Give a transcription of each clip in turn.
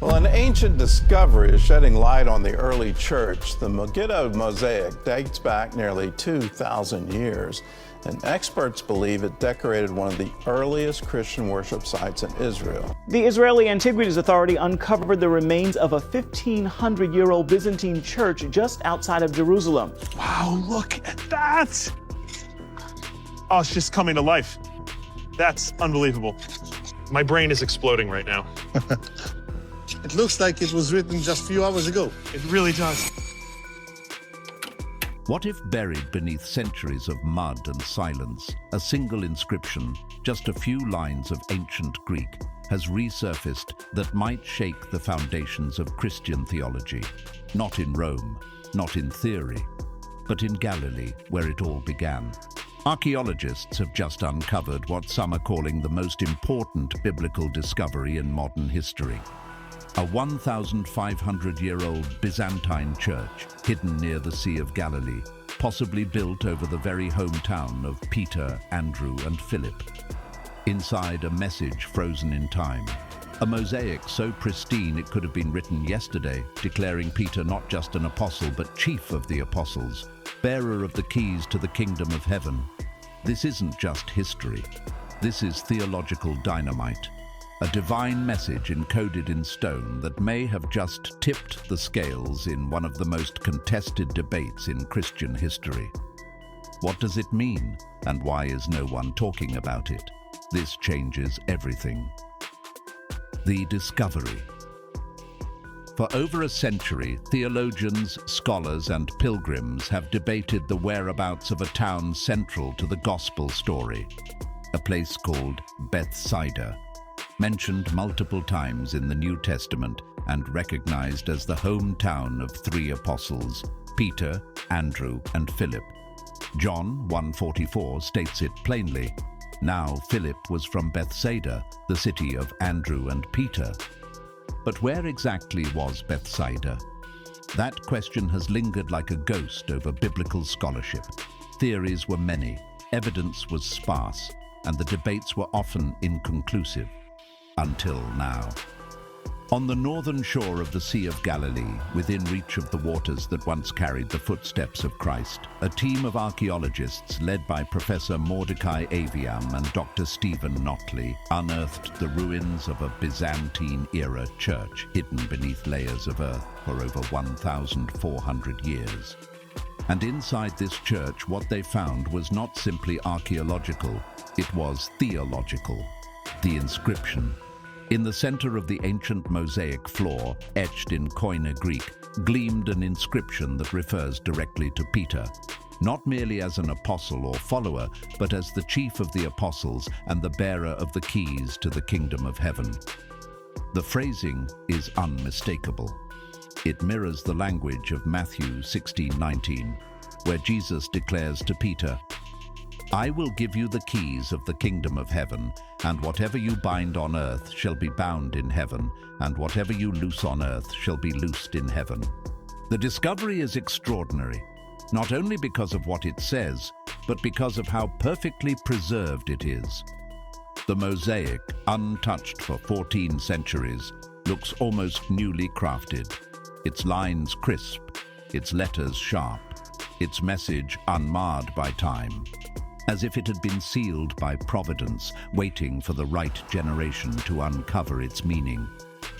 Well, an ancient discovery is shedding light on the early church. The Megiddo mosaic dates back nearly 2,000 years, and experts believe it decorated one of the earliest Christian worship sites in Israel. The Israeli Antiquities Authority uncovered the remains of a 1,500-year-old Byzantine church just outside of Jerusalem. Wow, look at that! Oh, it's just coming to life. That's unbelievable. My brain is exploding right now. It looks like it was written just a few hours ago. It really does. What if buried beneath centuries of mud and silence, a single inscription, just a few lines of ancient Greek, has resurfaced that might shake the foundations of Christian theology? Not in Rome, not in theory, but in Galilee, where it all began. Archaeologists have just uncovered what some are calling the most important biblical discovery in modern history. A 1,500-year-old Byzantine church hidden near the Sea of Galilee, possibly built over the very hometown of Peter, Andrew, and Philip. Inside, a message frozen in time. A mosaic so pristine it could have been written yesterday, declaring Peter not just an apostle but chief of the apostles, bearer of the keys to the kingdom of heaven. This isn't just history. This is theological dynamite. A divine message encoded in stone that may have just tipped the scales in one of the most contested debates in Christian history. What does it mean, and why is no one talking about it? This changes everything. The discovery. For over a century, theologians, scholars, and pilgrims have debated the whereabouts of a town central to the gospel story, a place called Bethsaida, mentioned multiple times in the New Testament and recognized as the hometown of three apostles, Peter, Andrew, and Philip. John 1:44 states it plainly. Now Philip was from Bethsaida, the city of Andrew and Peter. But where exactly was Bethsaida? That question has lingered like a ghost over biblical scholarship. Theories were many, evidence was sparse, and the debates were often inconclusive. Until now. On the northern shore of the Sea of Galilee, within reach of the waters that once carried the footsteps of Christ, a team of archaeologists led by Professor Mordecai Aviam and Dr. Stephen Notley unearthed the ruins of a Byzantine-era church hidden beneath layers of earth for over 1,400 years. And inside this church, what they found was not simply archaeological, it was theological. The inscription. In the center of the ancient mosaic floor, etched in Koine Greek, gleamed an inscription that refers directly to Peter, not merely as an apostle or follower, but as the chief of the apostles and the bearer of the keys to the kingdom of heaven. The phrasing is unmistakable. It mirrors the language of Matthew 16:19, where Jesus declares to Peter, I will give you the keys of the kingdom of heaven, and whatever you bind on earth shall be bound in heaven, and whatever you loose on earth shall be loosed in heaven. The discovery is extraordinary, not only because of what it says, but because of how perfectly preserved it is. The mosaic, untouched for 14 centuries, looks almost newly crafted, its lines crisp, its letters sharp, its message unmarred by time, as if it had been sealed by providence, waiting for the right generation to uncover its meaning.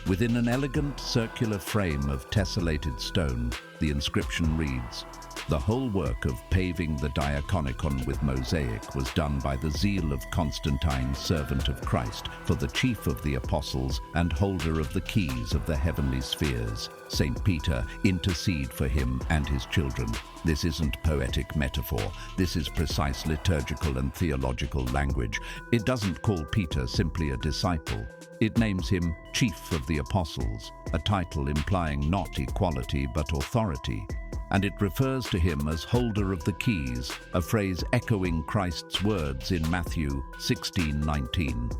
Within an elegant circular frame of tessellated stone, the inscription reads, The whole work of paving the diaconicon with mosaic was done by the zeal of Constantine, servant of Christ, for the chief of the apostles and holder of the keys of the heavenly spheres. Saint Peter, intercede for him and his children. This isn't poetic metaphor. This is precise liturgical and theological language. It doesn't call Peter simply a disciple. It names him Chief of the Apostles, a title implying not equality but authority. And it refers to him as holder of the keys, a phrase echoing Christ's words in Matthew 16:19.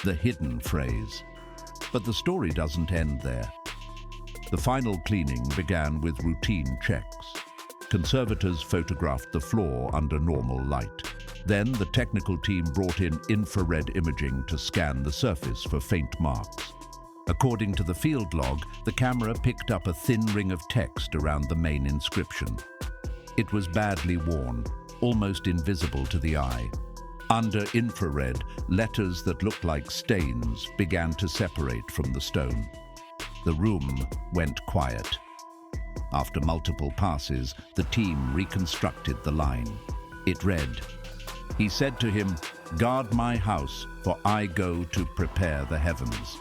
The hidden phrase. But the story doesn't end there. The final cleaning began with routine checks. Conservators photographed the floor under normal light. Then the technical team brought in infrared imaging to scan the surface for faint marks. According to the field log, the camera picked up a thin ring of text around the main inscription. It was badly worn, almost invisible to the eye. Under infrared, letters that looked like stains began to separate from the stone. The room went quiet. After multiple passes, the team reconstructed the line. It read, "He said to him, 'Guard my house, for I go to prepare the heavens.'"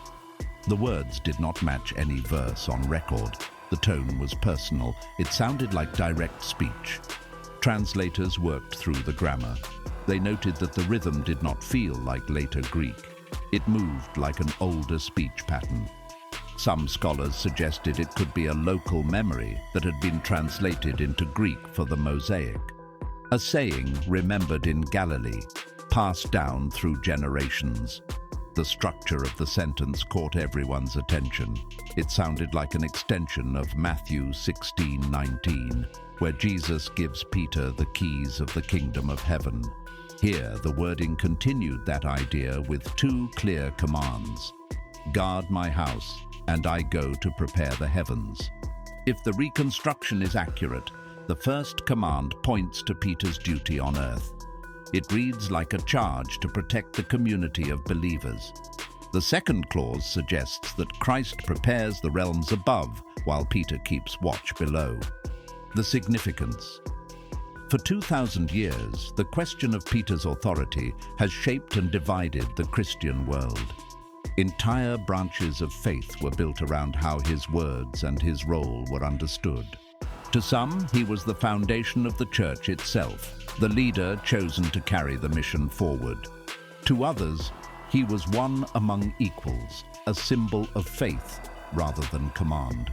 The words did not match any verse on record. The tone was personal. It sounded like direct speech. Translators worked through the grammar. They noted that the rhythm did not feel like later Greek. It moved like an older speech pattern. Some scholars suggested it could be a local memory that had been translated into Greek for the mosaic. A saying remembered in Galilee, passed down through generations. The structure of the sentence caught everyone's attention. It sounded like an extension of Matthew 16:19, where Jesus gives Peter the keys of the kingdom of heaven. Here, the wording continued that idea with two clear commands: "Guard my house, and I go to prepare the heavens." If the reconstruction is accurate, the first command points to Peter's duty on earth. It reads like a charge to protect the community of believers. The second clause suggests that Christ prepares the realms above while Peter keeps watch below. The significance. For 2,000 years, the question of Peter's authority has shaped and divided the Christian world. Entire branches of faith were built around how his words and his role were understood. To some, he was the foundation of the church itself, the leader chosen to carry the mission forward. To others, he was one among equals, a symbol of faith rather than command.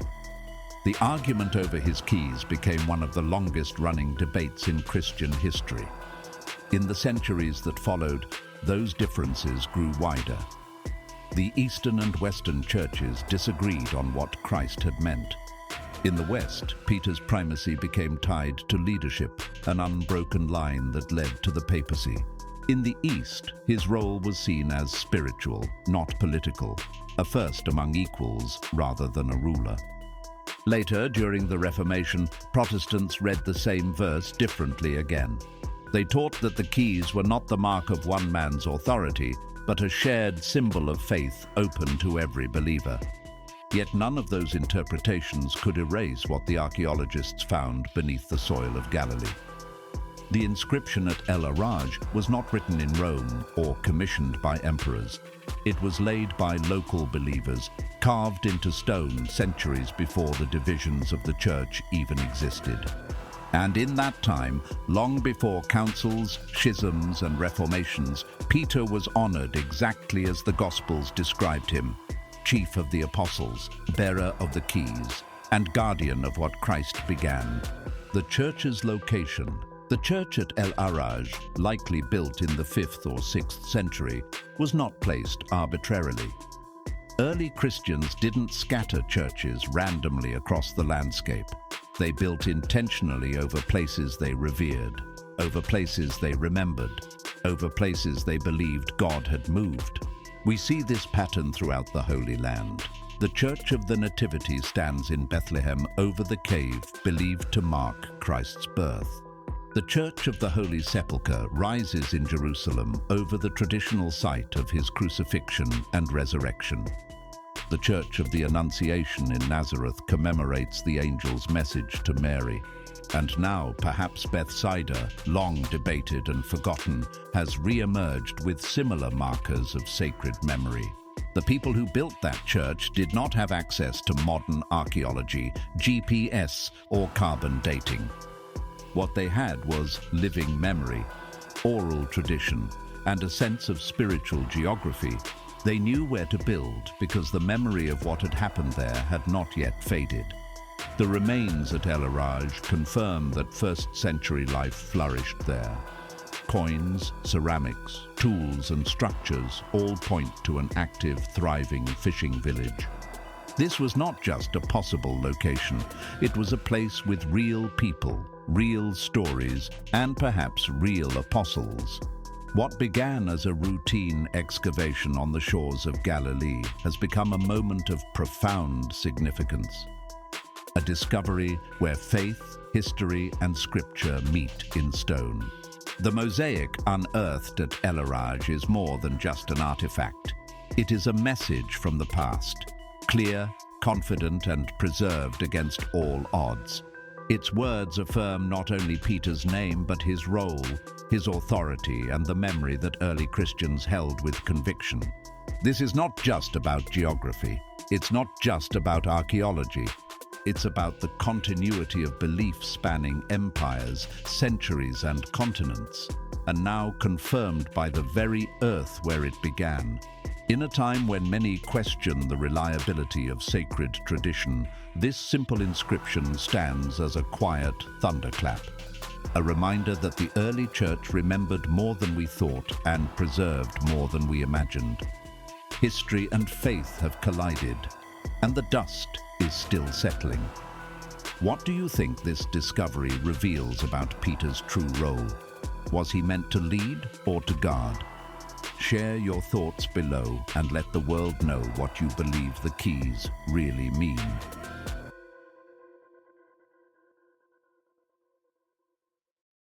The argument over his keys became one of the longest-running debates in Christian history. In the centuries that followed, those differences grew wider. The Eastern and Western churches disagreed on what Christ had meant. In the West, Peter's primacy became tied to leadership, an unbroken line that led to the papacy. In the East, his role was seen as spiritual, not political, a first among equals rather than a ruler. Later, during the Reformation, Protestants read the same verse differently again. They taught that the keys were not the mark of one man's authority, but a shared symbol of faith open to every believer. Yet none of those interpretations could erase what the archaeologists found beneath the soil of Galilee. The inscription at El Araj was not written in Rome or commissioned by emperors. It was laid by local believers, carved into stone centuries before the divisions of the church even existed. And in that time, long before councils, schisms, and reformations, Peter was honored exactly as the Gospels described him: chief of the apostles, bearer of the keys, and guardian of what Christ began. The church's location. The church at El Araj, likely built in the 5th or 6th century, was not placed arbitrarily. Early Christians didn't scatter churches randomly across the landscape. They built intentionally over places they revered, over places they remembered, over places they believed God had moved. We see this pattern throughout the Holy Land. The Church of the Nativity stands in Bethlehem over the cave believed to mark Christ's birth. The Church of the Holy Sepulchre rises in Jerusalem over the traditional site of his crucifixion and resurrection. The Church of the Annunciation in Nazareth commemorates the angel's message to Mary. And now, perhaps Bethsaida, long debated and forgotten, has re-emerged with similar markers of sacred memory. The people who built that church did not have access to modern archaeology, GPS, or carbon dating. What they had was living memory, oral tradition, and a sense of spiritual geography. They knew where to build because the memory of what had happened there had not yet faded. The remains at El Araj confirm that first-century life flourished there. Coins, ceramics, tools, and structures all point to an active, thriving fishing village. This was not just a possible location. It was a place with real people, real stories, and perhaps real apostles. What began as a routine excavation on the shores of Galilee has become a moment of profound significance. A discovery where faith, history, and scripture meet in stone. The mosaic unearthed at El Araj is more than just an artifact. It is a message from the past, clear, confident, and preserved against all odds. Its words affirm not only Peter's name, but his role, his authority, and the memory that early Christians held with conviction. This is not just about geography. It's not just about archaeology. It's about the continuity of belief spanning empires, centuries, and continents, and now confirmed by the very earth where it began. In a time when many question the reliability of sacred tradition, this simple inscription stands as a quiet thunderclap, a reminder that the early church remembered more than we thought and preserved more than we imagined. History and faith have collided, and the dust is still settling. What do you think this discovery reveals about Peter's true role? Was he meant to lead or to guard? Share your thoughts below and let the world know what you believe the keys really mean.